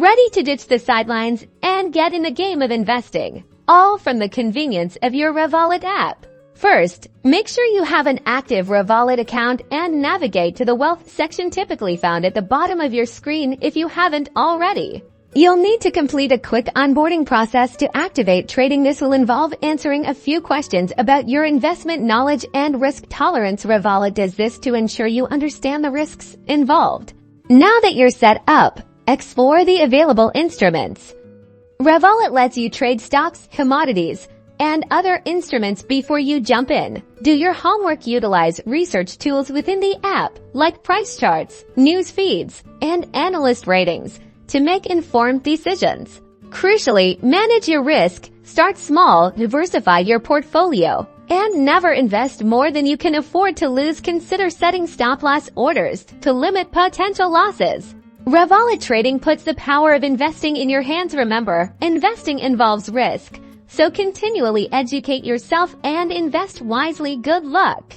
Ready to ditch the sidelines and get in the game of investing, all from the convenience of your Revolut app. First, make sure you have an active Revolut account and navigate to the Wealth section typically found at the bottom of your screen if you haven't already. You'll need to complete a quick onboarding process to activate trading. This will involve answering a few questions about your investment knowledge and risk tolerance. Revolut does this to ensure you understand the risks involved. Now that you're set up, explore the available instruments. Revolut lets you trade stocks, commodities, and other instruments before you jump in. Do your homework. Utilize research tools within the app, like price charts, news feeds, and analyst ratings to make informed decisions. Crucially, manage your risk, start small, diversify your portfolio, and never invest more than you can afford to lose. Consider setting stop-loss orders to limit potential losses. Revolut Trading puts the power of investing in your hands. Remember, investing involves risk, so continually educate yourself and invest wisely. Good luck.